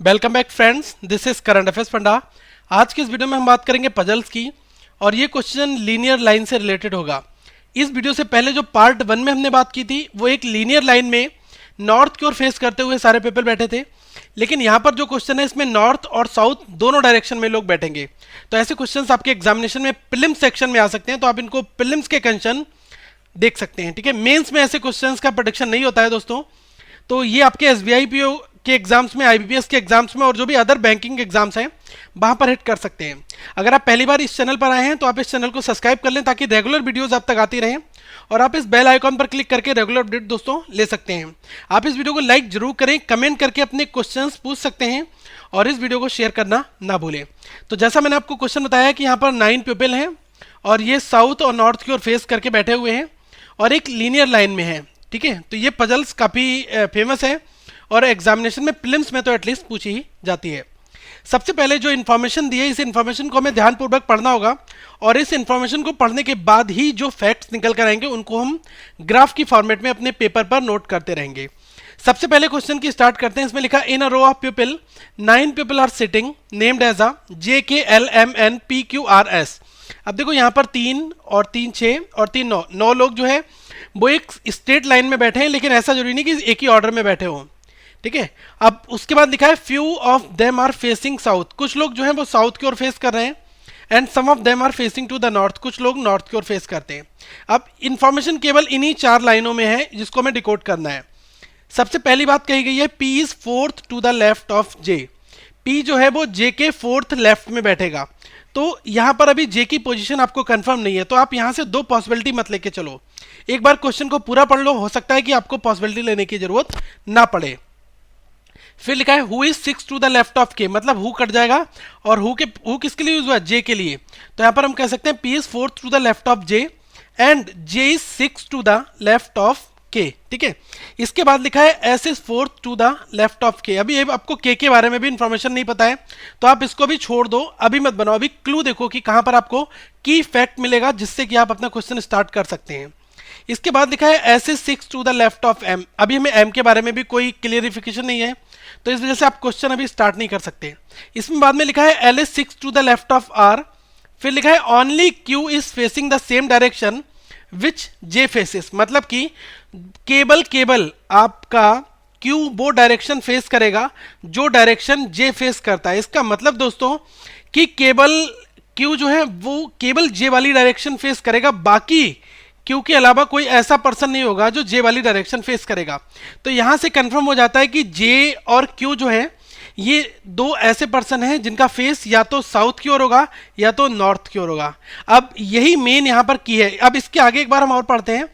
Welcome back friends, this is current affairs panda. आज की इस वीडियो में हम बात करेंगे पजल्स की और ये क्वेश्चन लीनियर लाइन से रिलेटेड होगा। इस वीडियो से पहले जो पार्ट 1 में हमने बात की थी वो एक लीनियर लाइन में नॉर्थ की ओर फेस करते हुए सारे पीपल बैठे थे, लेकिन यहाँ पर जो क्वेश्चन है इसमें नॉर्थ और साउथ दोनों डायरेक्शन में लोग बैठेंगे। तो ऐसे क्वेश्चंस आपके एग्जामिनेशन में प्रीलिम्स सेक्शन में आ सकते हैं, तो आप इनको प्रीलिम्स के क्वेश्चन देख सकते हैं। ठीक है, मेंस में ऐसे क्वेश्चंस का प्रेडिक्शन नहीं होता है दोस्तों। तो ये आपके एसबीआई पीओ के एग्जाम्स में, आईबीपीएस के एग्जाम्स में और जो भी अदर बैंकिंग एग्जाम्स हैं वहां पर हिट कर सकते हैं। अगर आप पहली बार इस चैनल पर आए हैं तो आप इस चैनल को सब्सक्राइब कर लें ताकि रेगुलर वीडियोस आप तक आती रहें, और आप इस बेल आइकॉन पर क्लिक करके रेगुलर अपडेट दोस्तों ले सकते हैं। आप इस वीडियो को लाइक जरूर करें, कमेंट करके अपने क्वेश्चंस पूछ सकते हैं और इस वीडियो को शेयर करना ना भूलें। तो जैसा मैंने आपको क्वेश्चन बताया कि यहाँ पर 9 पीपल हैं और ये साउथ और नॉर्थ की ओर फेस करके बैठे हुए हैं और एक लीनियर लाइन में है। ठीक है, तो ये पजल्स काफ़ी फेमस है और एग्जामिनेशन में प्रीलिम्स में तो एटलीस्ट पूछी ही जाती है। सबसे पहले जो इन्फॉर्मेशन दी है इस इन्फॉर्मेशन को हमें ध्यानपूर्वक पढ़ना होगा और इस इन्फॉर्मेशन को पढ़ने के बाद ही जो फैक्ट्स निकल कर आएंगे उनको हम ग्राफ की फॉर्मेट में अपने पेपर पर नोट करते रहेंगे। सबसे पहले क्वेश्चन की स्टार्ट करते हैं। इसमें लिखा in a row of people 9 people are sitting named as a JKLMNPQRS। अब देखो यहाँ पर 3 और 3 6 और 3 9 9 लोग जो है वो एक स्ट्रेट लाइन में बैठे हैं, लेकिन ऐसा जरूरी नहीं कि एक ही ऑर्डर में बैठे हों। ठीक है, अब उसके बाद लिखा है few of them are facing south. कुछ लोग जो हैं वो साउथ की ओर फेस कर रहे हैं and some of them are facing to the north. कुछ लोग नॉर्थ की ओर फेस करते हैं। अब इंफॉर्मेशन केवल इन्हीं 4 लाइनों में है जिसको हमें डिकोड करना है। सबसे पहली बात कही गई है P is fourth to the left of J। P जो है वो J के फोर्थ लेफ्ट में बैठेगा। तो यहां पर अभी J की पोजीशन आपको कंफर्म नहीं है, तो आप यहां से 2 पॉसिबिलिटी मत लेके चलो। एक बार क्वेश्चन को पूरा पढ़ लो, हो सकता है कि आपको पॉसिबिलिटी लेने की जरूरत ना पड़े। फिर लिखा है who is 6 to the left of K, मतलब हु कट जाएगा और हु किसके लिए यूज हुआ, J के लिए। तो यहां पर हम कह सकते हैं P is fourth to the left of J and J is 6 to the left of K। ठीक है, इसके बाद लिखा है S is fourth to the left of K। अभी आपको K के बारे में भी इंफॉर्मेशन नहीं पता है तो आप इसको भी छोड़ दो, अभी मत बनाओ। अभी क्लू देखो कि कहां पर आपको की फैक्ट मिलेगा जिससे कि आप अपना क्वेश्चन स्टार्ट कर सकते हैं। इसके बाद लिखा है S is 6 to the left of M। अभी हमें M के बारे में भी कोई क्लियरिफिकेशन नहीं है, तो इस वजह से आप क्वेश्चन अभी स्टार्ट नहीं कर सकते। इसमें बाद में लिखा है L is 6 to the left of R। फिर लिखा है only Q is facing the same direction which J faces, मतलब कि केबल आपका Q वो डायरेक्शन फेस करेगा जो डायरेक्शन J फेस करता है। इसका मतलब दोस्तों कि केबल Q जो है वो केबल J वाली डायरेक्शन फेस करेगा, बाकी Q के अलावा कोई ऐसा पर्सन नहीं होगा जो J वाली डायरेक्शन फेस करेगा। तो यहां से कंफर्म हो जाता है कि J और Q जो है ये 2 ऐसे पर्सन हैं जिनका फेस या तो साउथ की ओर होगा या तो नॉर्थ की ओर होगा। अब यही मेन यहां पर की है। अब इसके आगे एक बार हम और पढ़ते हैं।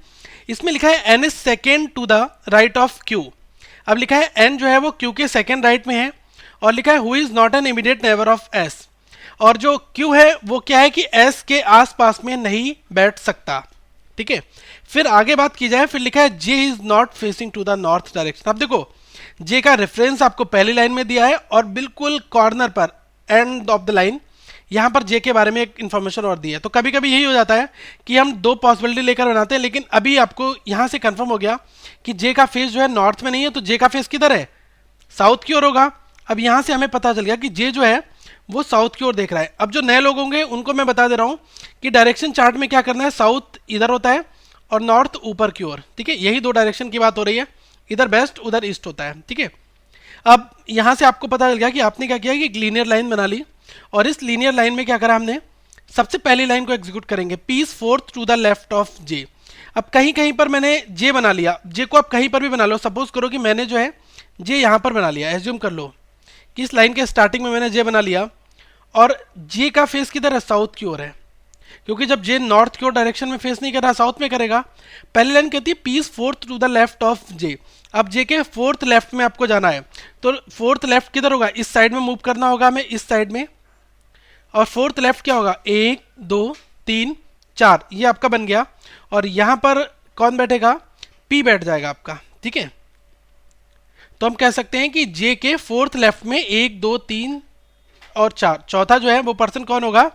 इसमें लिखा है N is second to the right of Q। अब लिखा है N जो है वो Q के सेकेंड राइट में है और लिखा है who is not an immediate neighbour of S। और जो Q है वो क्या है कि S के आसपास में नहीं बैठ सकता। ठीक है, फिर आगे बात की जाए, फिर लिखा है J is not facing to the north direction. अब देखो J का रेफरेंस आपको पहली लाइन में दिया है और बिल्कुल कॉर्नर पर एंड ऑफ द लाइन यहां पर J के बारे में एक इंफॉर्मेशन और दी है। तो कभी कभी यही हो जाता है कि हम 2 पॉसिबिलिटी लेकर बनाते हैं, लेकिन अभी आपको यहां से कंफर्म हो गया कि J का फेस जो है नॉर्थ में नहीं है, तो J का फेस किधर है, साउथ की ओर होगा। अब यहां से हमें पता चल गया कि J जो है वो साउथ की ओर देख रहा है। अब जो नए लोग होंगे उनको मैं बता दे रहा हूं कि डायरेक्शन चार्ट में क्या करना है, साउथ इधर होता है और नॉर्थ ऊपर की ओर। ठीक है, यही 2 डायरेक्शन की बात हो रही है, इधर वेस्ट उधर ईस्ट होता है। ठीक है, अब यहां से आपको पता चल गया कि आपने क्या किया कि एक लीनियर लाइन बना ली और इस लीनियर लाइन में क्या करा हमने, सबसे पहली लाइन को एग्जीक्यूट करेंगे P is fourth to the left of J। अब कहीं कहीं पर मैंने J बना लिया, J को आप कहीं पर भी बना लो। सपोज करो कि मैंने जो है J यहां पर बना लिया, एज्यूम कर लो कि इस लाइन के स्टार्टिंग में मैंने J बना लिया और J का फेस किधर है, साउथ की ओर है, क्योंकि जब J नॉर्थ की ओर डायरेक्शन में फेस नहीं कर रहा साउथ में करेगा। पहली लाइन कहती है P is fourth to the left of J। अब J के फोर्थ लेफ्ट में आपको जाना है, तो फोर्थ लेफ्ट किधर होगा, इस साइड में मूव करना होगा हमें, इस साइड में। और फोर्थ लेफ्ट क्या होगा, 1 2 3 4, ये आपका बन गया। और यहां पर कौन बैठेगा, P बैठ जाएगा आपका। ठीक है, तो हम कह सकते हैं कि J के फोर्थ लेफ्ट में 1 2 3 और 4, चौथा जो है वो पर्सन कौन होगा,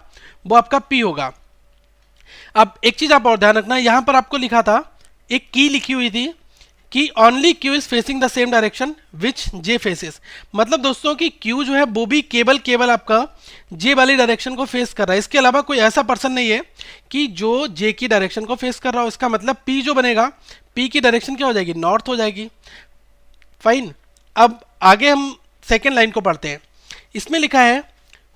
वो आपका P होगा। अब एक चीज आप और ध्यान रखना, यहां पर आपको लिखा था, एक की लिखी हुई थी कि only Q is facing the same direction which J faces. मतलब दोस्तों कि क्यू जो है वो भी केवल आपका जे वाली डायरेक्शन को फेस कर रहा है, इसके अलावा कोई ऐसा पर्सन नहीं है कि जो जे की डायरेक्शन को फेस कर रहा हो। इसका मतलब पी जो बनेगा, पी की डायरेक्शन क्या हो जाएगी, नॉर्थ हो जाएगी। फाइन। अब आगे हम सेकेंड लाइन को पढ़ते हैं। इसमें लिखा है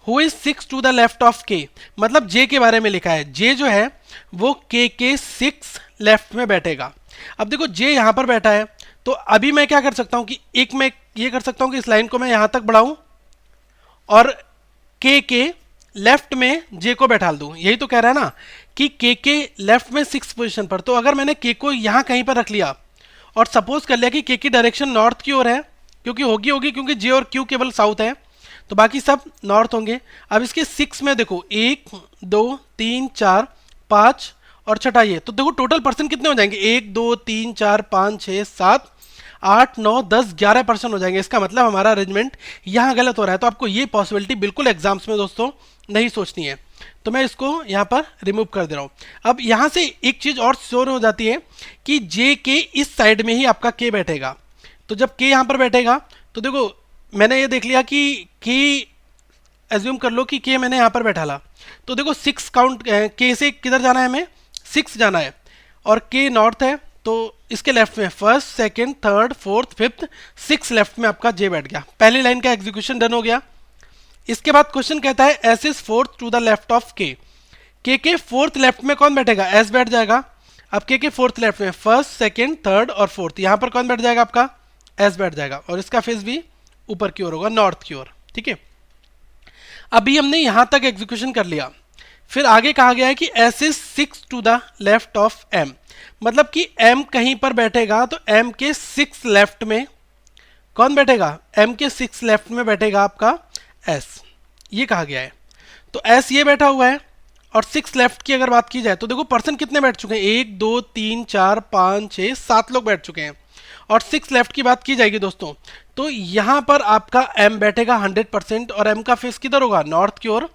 who is 6 to the left of K, मतलब जे के बारे में लिखा है। जे जो है वो के 6 लेफ्ट में बैठेगा। अब देखो जे यहां पर बैठा है, तो अभी मैं क्या कर सकता हूं कि एक मैं ये कर सकता हूं कि इस लाइन को मैं यहां तक बढ़ाऊं और के लेफ्ट में जे को बैठा दूं। यही तो कह रहा है ना कि के लेफ्ट में 6 पोजीशन पर। तो अगर मैंने के को यहां कहीं पर रख लिया और सपोज कर लिया कि के की डायरेक्शन नॉर्थ की ओर है, क्योंकि होगी क्योंकि जे और क्यू केवल साउथ है, तो बाकी सब नॉर्थ होंगे। अब इसके 6 में देखो 1 2 3 4 5 और छठा ये, तो देखो टोटल पर्सन कितने हो जाएंगे, 1 2 3 4 5 6 7 8 9 10 11 पर्सन हो जाएंगे। इसका मतलब हमारा अरेंजमेंट यहाँ गलत हो रहा है। तो आपको ये पॉसिबिलिटी बिल्कुल एग्जाम्स में दोस्तों नहीं सोचनी है, तो मैं इसको यहाँ पर रिमूव कर दे रहा हूँ। अब यहाँ से एक चीज़ और श्योर हो जाती है कि जे के इस साइड में ही आपका के बैठेगा। तो जब के यहाँ पर बैठेगा तो देखो मैंने ये देख लिया कि के एज्यूम कर लो कि के मैंने यहाँ पर बैठा ला, तो देखो 6 काउंट के से किधर जाना है, हमें 6 जाना है और के नॉर्थ है, तो इसके लेफ्ट में first second third fourth fifth 6 left में आपका जे बैठ गया। पहली लाइन का एग्जीक्यूशन डन हो गया। इसके बाद क्वेश्चन कहता है S is fourth to the left of K fourth left में कौन बैठेगा, एस बैठ जाएगा। अब के फोर्थ लेफ्ट में फर्स्ट सेकंड थर्ड और फोर्थ, यहां पर कौन बैठ जाएगा, आपका एस बैठ जाएगा और इसका फेस भी ऊपर की ओर होगा, नॉर्थ की ओर। ठीक है, अभी हमने यहां तक एग्जीक्यूशन कर लिया। फिर आगे कहा गया है कि S is 6 to the left of M, मतलब कि एम कहीं पर बैठेगा, तो एम के 6 लेफ्ट में कौन बैठेगा, एम के 6 लेफ्ट में बैठेगा आपका एस, ये कहा गया है। तो एस ये बैठा हुआ है और 6 लेफ्ट की अगर बात की जाए तो देखो पर्सन कितने बैठ चुके हैं, 1 2 3 4 5 6 7 लोग बैठ चुके हैं। और 6 लेफ्ट की बात की जाएगी दोस्तों, तो यहां पर आपका एम बैठेगा 100% और एम का फेस किधर होगा, नॉर्थ की ओर।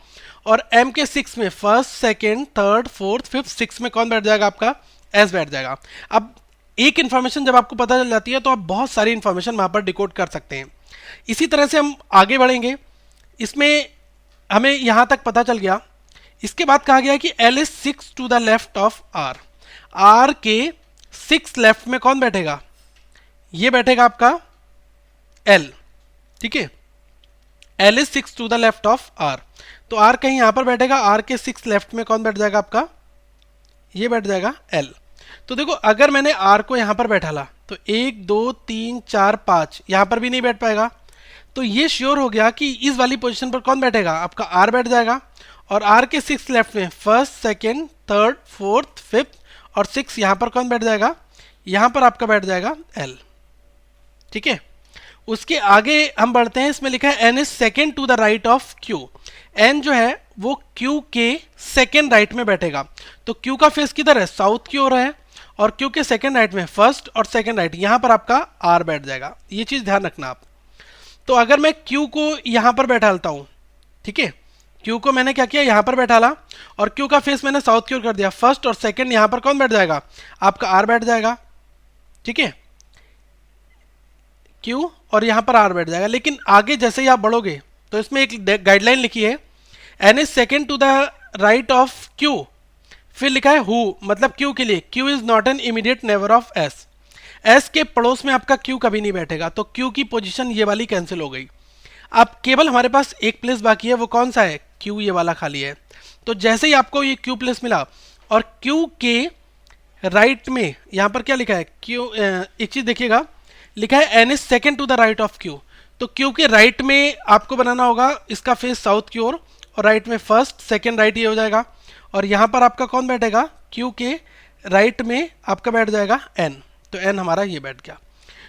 और एम के 6 में first second third fourth fifth 6 में कौन बैठ जाएगा, आपका एस बैठ जाएगा। अब एक इन्फॉर्मेशन जब आपको पता चल जाती है तो आप बहुत सारी इन्फॉर्मेशन वहां पर डिकोड कर सकते हैं। इसी तरह से हम आगे बढ़ेंगे। इसमें हमें यहां तक पता चल गया। इसके बाद कहा गया कि L is 6 to the left of R, R के 6 लेफ्ट में कौन बैठेगा, ये बैठेगा आपका एल। ठीक है, L is 6 to the left of R, तो आर कहीं यहां पर बैठेगा, आर के 6 लेफ्ट में कौन बैठ जाएगा, आपका ये बैठ जाएगा एल। तो देखो अगर मैंने आर को यहां पर बैठा ला तो 1 2 3 4 5 यहां पर भी नहीं बैठ पाएगा, तो ये श्योर हो गया कि इस वाली पोजीशन पर कौन बैठेगा, आपका आर बैठ जाएगा। और आर के 6 लेफ्ट में first second third fourth fifth और 6 यहां पर कौन बैठ जाएगा, यहां पर आपका बैठ जाएगा एल। ठीक है, उसके आगे हम बढ़ते हैं। इसमें लिखा है N is second to the right of Q, N जो है वो क्यू के सेकेंड राइट में बैठेगा। तो क्यू का फेस किधर है, साउथ की ओर है, और क्यू के सेकेंड राइट में फर्स्ट और सेकेंड राइट, यहां पर आपका आर बैठ जाएगा। ये चीज ध्यान रखना आप। तो अगर मैं क्यू को यहां पर बैठालता हूं, ठीक है, क्यू को मैंने क्या किया, यहां पर बैठाला और क्यू का फेस मैंने साउथ की ओर कर दिया, फर्स्ट और सेकेंड यहां पर कौन बैठ जाएगा, आपका आर बैठ जाएगा। ठीक है, क्यू और यहां पर आर बैठ जाएगा। लेकिन आगे जैसे ही आप बढ़ोगे तो इसमें एक गाइडलाइन लिखी है, N is second to the right of Q, फिर लिखा है हु, मतलब क्यू के लिए Q is not an immediate neighbour of S, S के पड़ोस में आपका क्यू कभी नहीं बैठेगा। तो क्यू की पोजीशन ये वाली कैंसिल हो गई। अब केवल हमारे पास एक प्लेस बाकी है, वो कौन सा है, क्यू, ये वाला खाली है। तो जैसे ही आपको ये क्यू प्लेस मिला और क्यू के राइट में यहां पर क्या लिखा है, क्यू, एक चीज देखिएगा, लिखा है N is second to the right of Q, तो क्यू के राइट में आपको बनाना होगा इसका फेस साउथ की ओर और राइट में फर्स्ट सेकेंड राइट ये हो जाएगा। और यहां पर आपका कौन बैठेगा, क्यू के राइट में आपका बैठ जाएगा एन, तो एन हमारा ये बैठ गया।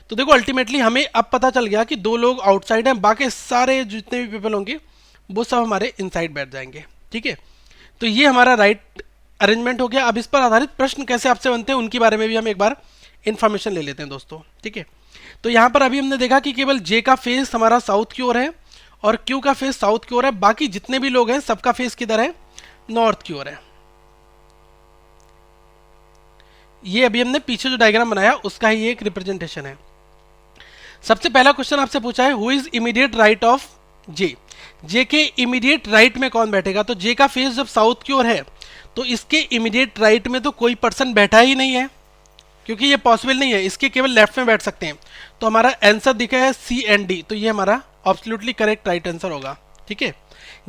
तो देखो अल्टीमेटली हमें अब पता चल गया कि 2 लोग आउटसाइड हैं, बाकी सारे जितने भी पीपल होंगे वो सब हमारे इनसाइड बैठ जाएंगे। ठीक है, तो ये हमारा राइट अरेंजमेंट हो गया। अब इस पर आधारित प्रश्न कैसे आपसे बनते हैं उनके बारे में भी हम एक बार इंफॉर्मेशन ले लेते हैं दोस्तों। ठीक है, तो यहाँ पर अभी हमने देखा कि केवल जे का फेस हमारा साउथ की ओर है और क्यू का फेस साउथ की ओर है, बाकी जितने भी लोग हैं सबका फेस किधर है, नॉर्थ की ओर है। ये अभी हमने पीछे जो डायग्राम बनाया उसका ही एक रिप्रेजेंटेशन है। सबसे पहला क्वेश्चन आपसे पूछा है who is immediate right of J, J के इमीडिएट राइट में कौन बैठेगा। तो जे का फेस जब साउथ की ओर है तो इसके इमीडिएट राइट में तो कोई पर्सन बैठा ही नहीं है, क्योंकि ये पॉसिबल नहीं है, इसके केवल लेफ्ट में बैठ सकते हैं। तो हमारा आंसर दिखा है सी एंड डी, तो ये हमारा एब्सोल्युटली करेक्ट राइट आंसर होगा। ठीक है,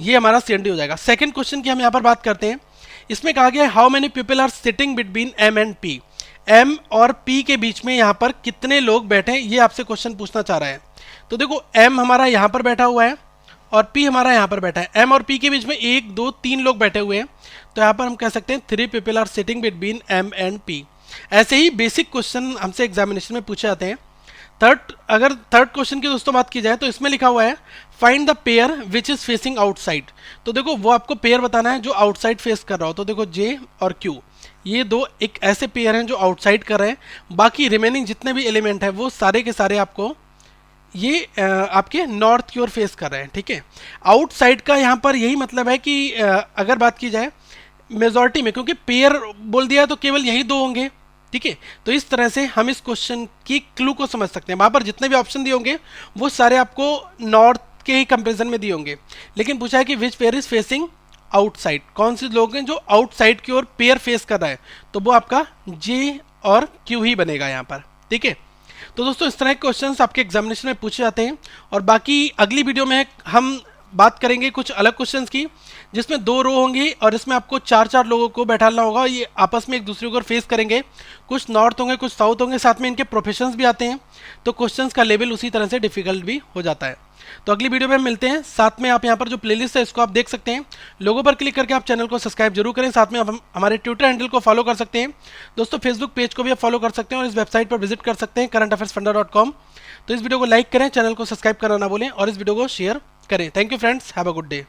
ये हमारा सी एंड डी हो जाएगा। सेकंड क्वेश्चन की हम यहाँ पर बात करते हैं। इसमें कहा गया है how many people are sitting between M and P, M और पी के बीच में यहाँ पर कितने लोग बैठे हैं, ये आपसे क्वेश्चन पूछना चाह रहा है। तो देखो एम हमारा यहाँ पर बैठा हुआ है और पी हमारा यहाँ पर बैठा है। एम और पी के बीच में 1 2 3 लोग बैठे हुए हैं, तो यहाँ पर हम कह सकते हैं 3 people are sitting between M and P. ऐसे ही बेसिक क्वेश्चन हमसे एग्जामिनेशन में पूछे जाते हैं। अगर थर्ड क्वेश्चन की दोस्तों बात की जाए तो इसमें लिखा हुआ है find the pair which is facing outside. तो देखो वो आपको पेयर बताना है जो आउटसाइड फेस कर रहा हो। तो देखो जे और क्यू, ये दो एक ऐसे पेयर हैं जो आउटसाइड कर रहे हैं, बाकी रिमेनिंग जितने भी एलिमेंट है वो सारे के सारे आपको ये आपके नॉर्थ की ओर फेस कर रहे हैं। ठीक है, आउटसाइड का यहाँ पर यही मतलब है कि अगर बात की जाए मेजॉरिटी में, क्योंकि पेयर बोल दिया तो केवल यही दो होंगे। ठीक है, तो इस तरह से हम इस क्वेश्चन की क्लू को समझ सकते हैं। वहां पर जितने भी ऑप्शन दिए होंगे वो सारे आपको नॉर्थ के ही कंपेरिजन में दिए होंगे, लेकिन पूछा है कि which pair is facing outside, कौन से लोग हैं जो आउटसाइड की ओर पेयर फेस कर रहा है, तो वो आपका जे और क्यू ही बनेगा यहाँ पर। ठीक है, तो दोस्तों इस तरह के क्वेश्चंस आपके एग्जामिनेशन में पूछे जाते हैं। और बाकी अगली वीडियो में हम बात करेंगे कुछ अलग क्वेश्चंस की, जिसमें 2 रो होंगी और इसमें आपको 4-4 लोगों को बैठाना होगा। ये आपस में एक दूसरे को फेस करेंगे, कुछ नॉर्थ होंगे कुछ साउथ होंगे, साथ में इनके प्रोफेशंस भी आते हैं, तो क्वेश्चंस का लेवल उसी तरह से डिफिकल्ट भी हो जाता है। तो अगली वीडियो में हम मिलते हैं। साथ में आप यहाँ पर जो प्लेलिस्ट है इसको आप देख सकते हैं, लोगों पर क्लिक करके आप चैनल को सब्सक्राइब जरूर करें। साथ में आप हमारे ट्विटर हैंडल को फॉलो कर सकते हैं दोस्तों, फेसबुक पेज को भी आप फॉलो कर सकते हैं और इस वेबसाइट पर विजिट कर सकते हैं currentaffairsfunda.com। तो इस वीडियो को लाइक करें, चैनल को सब्सक्राइब करना ना भूलें और इस वीडियो को शेयर करें। Thank you friends, have a good day.